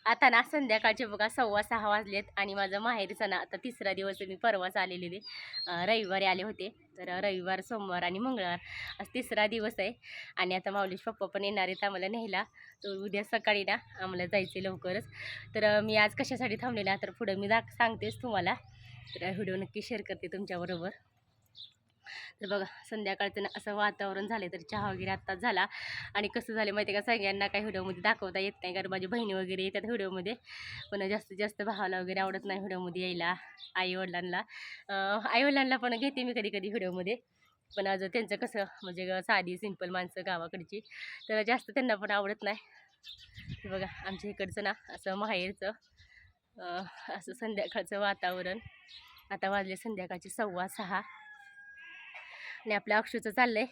आता ना संध्याकाळचे बघा 6:15 वाजलेत आणि माझं माहेरचं ना आता तिसरा दिवस आहे. मी परवाच आलेले रविवारी आले होते. तर रविवार, सोमवार आणि मंगळवार आज तिसरा दिवस आहे. आणि आता माऊलीश पप्पा पण येणार आहेत आम्हाला न्यायला. तर उद्या सकाळी ना आम्हाला जायचं आहे लवकरच. तर मी आज कशासाठी थांबले ना, तर पुढं मी सांगतेच तुम्हाला. तर व्हिडिओ नक्की शेअर करते तुमच्याबरोबर. तर बघा संध्याकाळचं ना असं वातावरण झालं. तर चहा वगैरे आत्ताच झाला. आणि कसं झालं माहिती आहे का, सगळ्यांना काही व्हिडिओमध्ये दाखवता येत नाही, कारण माझी बहिणी वगैरे येतात व्हिडिओमध्ये. पण जास्तीत जास्त भावाला वगैरे आवडत नाही व्हिडिओमध्ये यायला, आईवडिलांना. आईवडिलांना पण घेते मी कधी कधी व्हिडिओमध्ये. पण आज त्यांचं कसं म्हणजे साधी सिंपल माणसं गावाकडची, तर जास्त त्यांना पण आवडत नाही. हे बघा आमच्या इकडचं ना असं माहेरचं असं संध्याकाळचं वातावरण. आता वाजले संध्याकाळचे 6:15 आणि आपल्या अक्षूचं चाललंय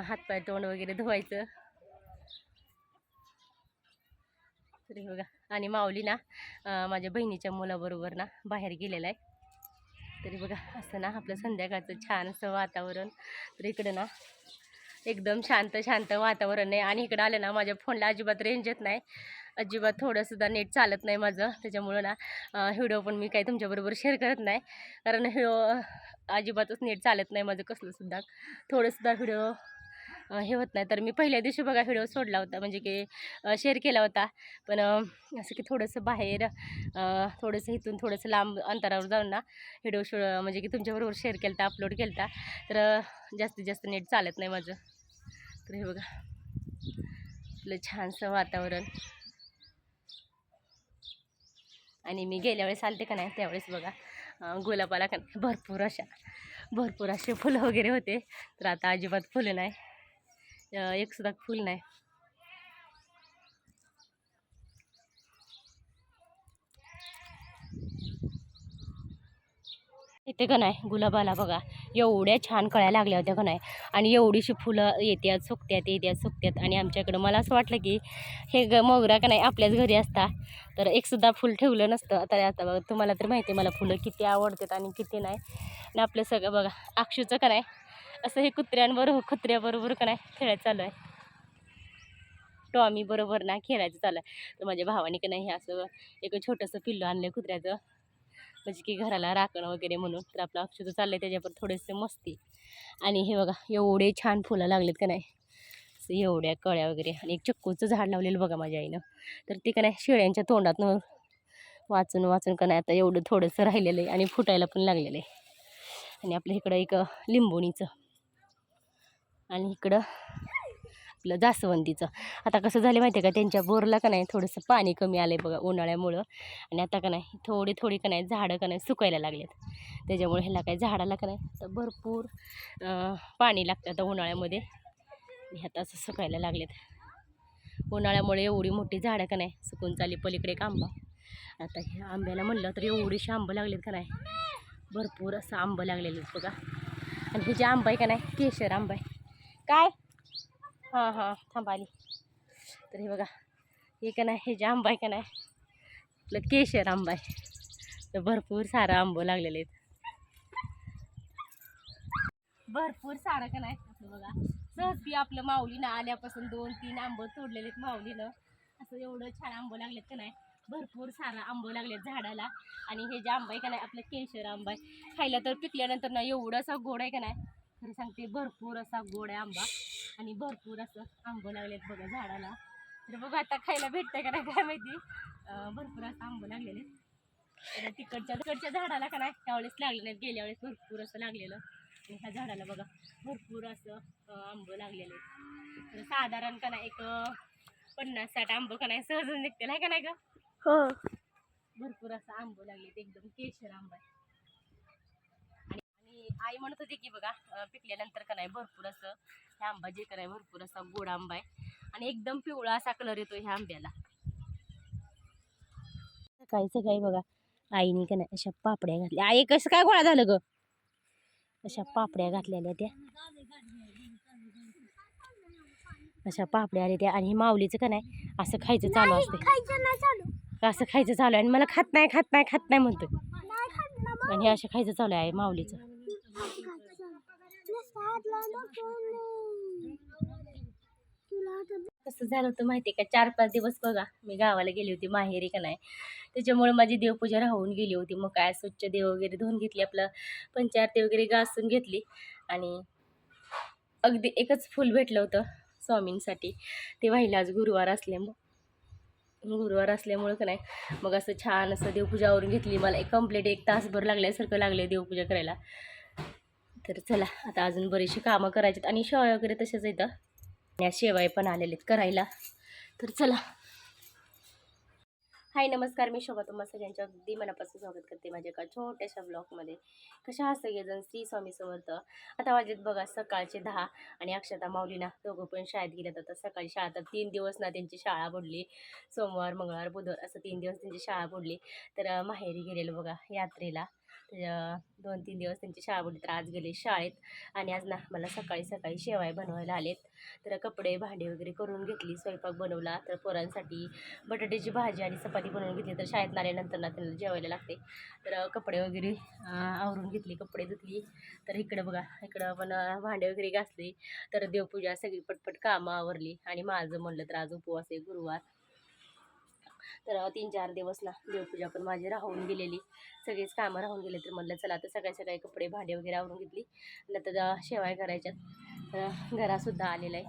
हातपाय तोंड वगैरे धुवायचं. तरी बघा आणि माऊली ना माझ्या बहिणीच्या मुलाबरोबर ना बाहेर गेलेला आहे. तरी बघा असं ना आपलं संध्याकाळचं छान असं वातावरण. तर इकडं ना एकदम शांत शांत वातावरण आहे. आणि इकडं आलं ना माझ्या फोनला अजिबात रेंज येत नाही, अजिबात थोडंसुद्धा नेट चालत नाही माझं. त्याच्यामुळं ना व्हिडिओ पण मी काही तुमच्याबरोबर शेअर करत नाही, कारण अजिबातच नेट चालत नाही माझं कसलंसुद्धा. थोडंसुद्धा व्हिडिओ हे होत नाही. तर मी पहिल्या दिवशी बघा व्हिडिओ सोडला होता, म्हणजे की शेअर केला होता. पण असं की थोडंसं बाहेर थोडंसं इथून थोडंसं लांब अंतरावर जाऊन ना व्हिडिओ म्हणजे की तुमच्याबरोबर शेअर केला होता, अपलोड केला होता. तर जास्तीत जास्त नेट चालत नाही माझं. तर हे बघा आपलं छानसं वातावरण. आणि मी गेल्या वेळेस आलते का नाही त्यावेळेस बघा गुलाबाला का नाही भरपूर असे फुलं वगैरे होते. तर आता अजिबात फुलं नाही, एकसुद्धा फुल नाही. इथे का नाही गुलाबाला बघा एवढ्या छान कळ्या लागल्या होत्या का नाही. आणि एवढीशी फुलं येतात सुकत्यात. आणि आमच्याकडं मला असं वाटलं की हे मोगरा का नाही आपल्याच घरी असता तर एकसुद्धा फुल ठेवलं नसतं. तर आता बघा तुम्हाला तर माहिती आहे मला फुलं किती आवडतात आणि किती नाही. आणि आपलं सगळं बघा अक्षूचं का नाही असं हे कुत्र्याबरोबर का नाही खेळायचं चालू आहे. टॉमी बरोबर ना खेळायचं चालू आहे. तर माझ्या भावाने का नाही असं एक छोटंसं पिल्लू आणलं कुत्र्याचं, म्हणजे की घराला राखणं वगैरे म्हणून. तर आपलं अक्षुचं चाललं आहे त्याच्यावर थोडेसे मस्ती. आणि हे बघा एवढे छान फुलं लागलेत का नाही, असं एवढ्या कळ्या वगैरे. आणि एक चिक्कूचं झाड लावलेलं बघा माझ्या आईनं. तर ते का नाही शेळ्यांच्या तोंडातनं वाचून का नाही आता एवढं थोडंसं राहिलेलं आहे आणि फुटायला पण लागलेलं आहे. आणि आपल्या इकडं एक लिंबोणीचं आणि इकडं आपलं जास्वंदीचं. आता कसं झालं माहिती आहे का, त्यांच्या बोरला का नाही थोडंसं पाणी कमी आलं आहे बघा उन्हाळ्यामुळं. आणि आता का नाही थोडी का नाही झाडं का नाही सुकायला लागलेत. त्याच्यामुळे ह्याला काय झाडाला का नाही तर भरपूर पाणी लागतं आता उन्हाळ्यामध्ये. आणि आता असं सुकायला लागलेत. उन्हाळ्यामुळे एवढी मोठी झाडं का नाही सुकून चालली. पलीकडे एक आंबा, आता ह्या आंब्याला म्हणलं तर एवढीशी आंबं लागलेत का नाही, भरपूर असं आंबं लागलेलं बघा. आणि हे जे आंबा आहे का नाही केशर आंबा आहे काय. हां थांबा आली. तर हे बघा हे का नाही हे जे आंबा आहे का नाही आपलं केशर आंबा आहे. तर भरपूर सारं आंबं लागलेले आहेत, भरपूर सारं का नाही आपलं बघा. सहज की आपलं माऊलीनं आल्यापासून 2-3 आंबं तोडलेले आहेत माऊलीनं. असं एवढं छान आंबं लागलेत का नाही, भरपूर सारं आंबं लागलेत झाडाला. आणि हे जे आंबा आहे का नाही आपलं केशर आंबा आहे, खायला तर पिकल्यानंतर ना एवढं असा गोड आहे का नाही, खरं सांगते भरपूर असा गोड आहे आंबा. आणि भरपूर असं आंबं लागलेत बघा झाडाला. तर बघा आता खायला भेटतंय का नाही काय माहिती, भरपूर असं आंबं लागलेले आहेत. तिकडच्या झाडाला का नाही त्यावेळेस लागले नाहीत, गेल्या वेळेस भरपूर असं लागलेलं. आणि ह्या झाडाला बघा भरपूर असं आंबं लागलेले आहेत. तर साधारण का नाही एक 50-60 आंबं का नाही सहज निघतील आहे का नाही ग. हो भरपूर असं आंबं लागलेत, एकदम केशर आंबा आहे. आणि आई म्हणत होती की बघा पिकल्यानंतर का नाही भरपूर असं ह्या आंबा जे का नाही भरपूर असा गोड आंबा आहे. आणि एकदम पिवळा असा कलर येतो ह्या आंब्याला. सकाळी बघा आईने का नाही अशा पापड्या घातल्या. आई कसं काय गोळा झालं ग, अशा पापड्या घातलेल्या त्या, अशा पापड्या आल्या त्या. आणि माऊलीचं का नाही असं खायचं चालू असते, असं खायचं चालू आहे. आणि मला खात नाही म्हणतो. आणि हे असं खायचं चालू आहे माऊलीचं. कसं झालं होतं माहिती आहे का, 4-5 दिवस बघा मी गावाला गेली होती माहेरी का नाही. त्याच्यामुळे माझी देवपूजा राहून गेली होती. मग काय स्वच्छ देव वगैरे धुवून घेतली, आपलं पंचारती वगैरे घासून घेतली आणि अगदी एकच फूल भेटलं होतं स्वामींसाठी. ते वाहिलं आज गुरुवार असल्यामुळं का नाही, मग असं छान असं देवपूजा आवरून घेतली. मला कंप्लीट 1 तासभर लागल्यासारखं लागले देवपूजा करायला. तर चला आता अजून बरीचशी कामं करायची आणि शेवया वगैरे तसेच येतं. या शेवया पण आलेले आहेत करायला. तर चला. हाय नमस्कार, मी शोभा तुम्हा सगळ्यांच्या अगदी मनापासून स्वागत करते माझ्या एका छोट्याशा ब्लॉगमध्ये. कशा आहात सगळेजण? श्री स्वामी समर्थ. आता वाजलेत बघा सकाळचे 10 आणि अक्षता माऊलीना दोघं पण शाळेत गेल्यात. आता सकाळी शाळा, तर 3 दिवस ना त्यांची शाळा बुडली. सोमवार, मंगळवार, बुधवार असं 3 दिवस त्यांची शाळा बुडली. तर माहेरी गेलेलो बघा यात्रेला. तर 2-3 दिवस त्यांची शाळा बुडली. तर आज गेले शाळेत आणि आज ना मला सकाळी सकाळी शेवाय बनवायला आलेत. तर कपडे भांडे वगैरे करून घेतली, स्वयंपाक बनवला. तर पोरांसाठी बटाट्याची भाजी आणि चपाती बनवून घेतली. तर शाळेत आल्यानंतर ना त्यांना जेवायला लागते. तर कपडे वगैरे आवरून घेतली, कपडे धुतली. तर इकडं बघा, इकडं पण भांडे वगैरे घासली. तर देवपूजा सगळी पटपट कामं आवरली आणि माझं म्हणलं तर आज उपवास आहे, गुरुवार. तर 3-4 दिवस ना देवपूजा पण माझी राहून गेलेली, सगळीच कामं राहून गेले. तर म्हणलं चला आता सकाळी सकाळी कपडे भांडे वगैरे आवरून घेतली. नंतर शेवाय करायच्यात. तर घरासुद्धा आलेला आहे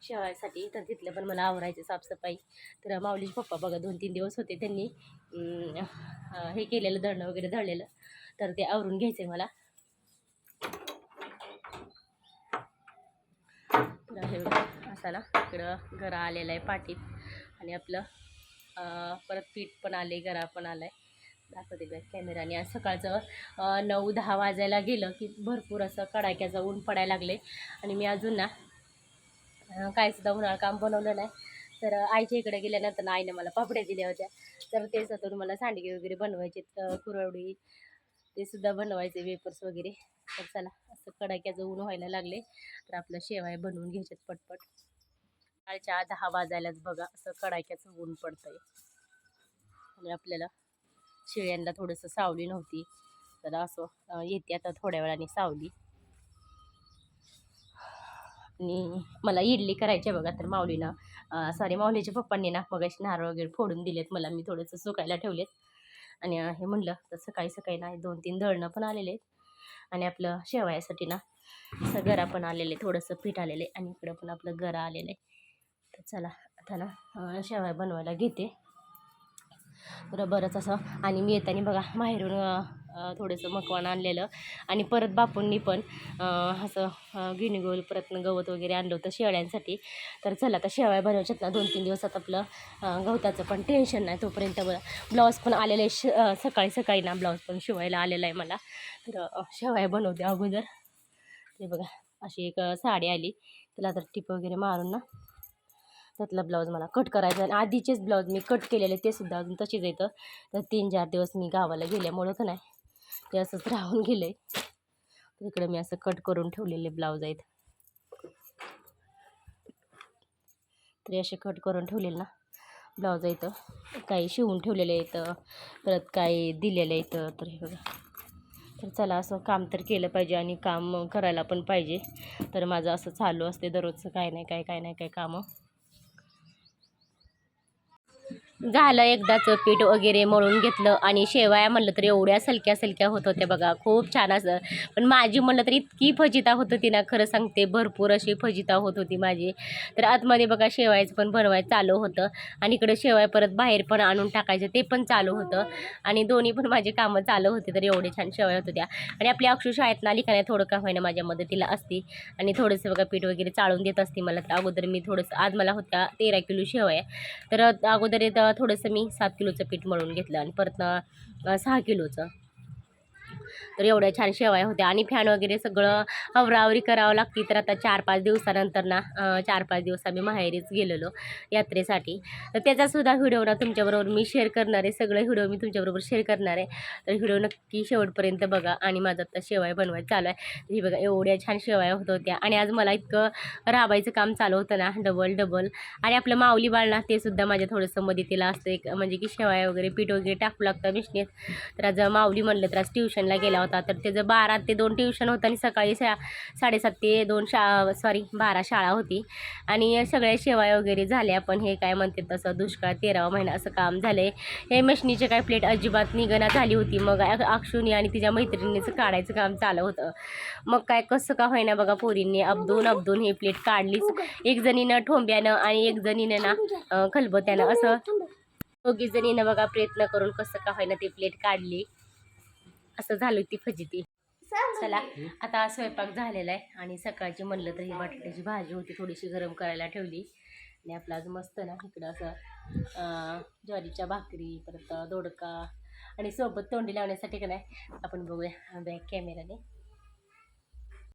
शेवायसाठी. तर तिथलं पण मला आवरायचं साफसफाई. तर माऊलीचे पप्पा बघा 2-3 दिवस होते, त्यांनी हे केलेलं दळणं वगैरे दळलेलं, तर ते आवरून घ्यायचं आहे मला. तर हे असा ना इकडं घरा आलेलं आहे पाठीत आणि आपलं परत पीठ पण आले, गरा पण आला आहे. दाखवते बॅक कॅमेराने. आज सकाळचं 9-10 वाजायला गेलं की भरपूर असं कडाक्याचं ऊन पडायला लागले आणि मी अजून ना काय सुद्धा उन्हाळा काम बनवलं नाही. तर आईच्या इकडे गेल्यानंतर आईने मला पापड्या दिल्या होत्या. तर तेच आता मला सांडगे वगैरे बनवायचे, कुरवडी ते सुद्धा बनवायचे, वेपर्स वगैरे. तर चला असं कडाक्याचं ऊन व्हायला लागले, तर आपलं शेवाय बनवून घ्यायच्यात पटपट. सकाळच्या 10 वाजायलाच बघा असं कडाक्याचं ऊन पडतंय आणि आपल्याला शेळ्यांना थोडंसं सावली नव्हती, तर असं येते आता थोड्या वेळाने सावली. आणि मला इडली करायची आहे बघा. तर माऊलीच्या पप्पांनी ना मगाशी नारळ वगैरे फोडून दिलेत मला, मी थोडंसं सुकायला ठेवलेत. आणि हे म्हणलं तर सकाळी सकाळी ना 2-3 दळणं पण आलेले आहेत आणि आपलं शेवयासाठी ना असं गरा पण आलेले, थोडंसं पीठ आलेलं आहे आणि इकडं पण आपलं गरा आलेलं आहे. तर चला आता ना शेवया बनवायला घेते. तर बरंच असं. आणि मी येताना बघा माहेरून थोडंसं मकवान आणलेलं आणि परत बापूंनी पण असं गिनीगोल परत गवत वगैरे आणलं होतं शेळ्यांसाठी. तर चला आता शेवया बनवायच्यात ना 2-3 दिवसात आपलं गवताचं पण टेन्शन नाही. तोपर्यंत ब्लाऊज पण आलेलं आहे, सकाळी सकाळी ना ब्लाऊज पण शिवायला आलेला आहे मला. तर शेवया बनवते अगोदर. ते बघा अशी एक साडी आली, त्याला तर टिप वगैरे मारून ना त्यातला ब्लाऊज मला कट करायचा. आणि आधीचेच ब्लाऊज मी कट केलेले ते सुद्धा अजून तसेच येतं. तर 3-4 दिवस मी गावाला गेल्यामुळं का नाही ते असंच राहून गेलं आहे. तर इकडे मी असं कट करून ठेवलेले ब्लाऊज आहेत. तरी असे कट करून ठेवलेले ना ब्लाऊज येतं, काही शिवून ठेवलेलं येतं, परत काही दिलेलं येतं. तर हे बघा. तर चला असं काम तर केलं पाहिजे आणि काम करायला पण पाहिजे. तर माझं असं चालू असते दररोजचं, काय नाही काय कामं. झालं एकदाच पीठ वगैरे मळून घेतलं आणि शेवया म्हणलं तर एवढ्या सलक्या होत होत्या बघा, खूप छान असं. पण माझी म्हणलं तर इतकी फजिता होत होती ना, खरं सांगते भरपूर अशी फजिता होत होती माझी. तर आतमध्ये बघा शेवयाचं पण बनवायचं चालू होतं आणि इकडं शेवया परत बाहेर पण आणून टाकायचं ते पण चालू होतं आणि दोन्ही पण माझे कामं चालू होते. तर एवढे छान शेवया होत होत्या. आणि आपली अक्षू शाळेत आली का नाही थोडं का होईना माझ्या मदतीला असती आणि थोडंसं बघा पीठ वगैरे चाळून देत असते मला. तर अगोदर मी थोडंसं, आज मला होत्या 13 किलो शेवया. तर अगोदर थोडंसं मी 7 किलोचं पीठ मळून घेतलं आणि परत 6 किलोचं. तर एवढ्या छान शेवया होत्या आणि फॅन वगैरे सगळं आवराआवरी करावं लागते. तर आता 4-5 दिवसानंतर ना 4-5 दिवस आम्ही माहेरीच गेलेलो यात्रेसाठी. तर त्याचासुद्धा व्हिडिओ ना तुमच्याबरोबर मी शेअर करणार आहे, सगळे व्हिडिओ मी तुमच्याबरोबर शेअर करणार आहे. तर व्हिडिओ नक्की शेवटपर्यंत बघा. आणि माझं आता शेवया बनवायचं चालू आहे. ही बघा एवढ्या छान शेवया होत होत्या आणि आज मला इतकं राबायचं काम चालू होतं ना डबल. आणि आपलं माऊली बाळ ना ते सुद्धा माझ्या थोडंसं मदतीला असतं, एक म्हणजे की शेवया वगैरे पीठ वगैरे टाकू लागतं मिशनीत. तर आज माऊली म्हणलं तर आज ट्युशनला गेला होता. तर त्याचं 12 ते 2 ट्युशन होतं आणि सकाळी 7:30 ते 2 12 शाळा होती. आणि सगळ्या शेवाया वगैरे झाल्या. पण हे काय म्हणते तसं दुष्काळ 13वा महिना असं काम झालं आहे. हे मशनीचे काय प्लेट अजिबात निघणं झाली होती. मग अक्षुनी आणि तिच्या मैत्रिणीचं काढायचं काम चालू होतं. मग काय कसं का होईना बघा पोरींनी अपदून ही प्लेट काढलीच. एक जणीनं ठोंब्यानं आणि एक जणीनं ना खलबत्यानं असं दोघी जणीनं बघा प्रयत्न करून कसं का होईना ती प्लेट काढली. असं झालं ती फजिती. चला आता स्वयंपाक झालेला आहे आणि सकाळची म्हणलं तर ही बटाट्याची भाजी होती थोडीशी गरम करायला ठेवली. आणि आपलं आज मस्त ना इकडं असं ज्वारीच्या भाकरी परत दोडका आणि सोबत तोंडी लावण्यासाठी का नाही आपण बघूया बॅक कॅमेराने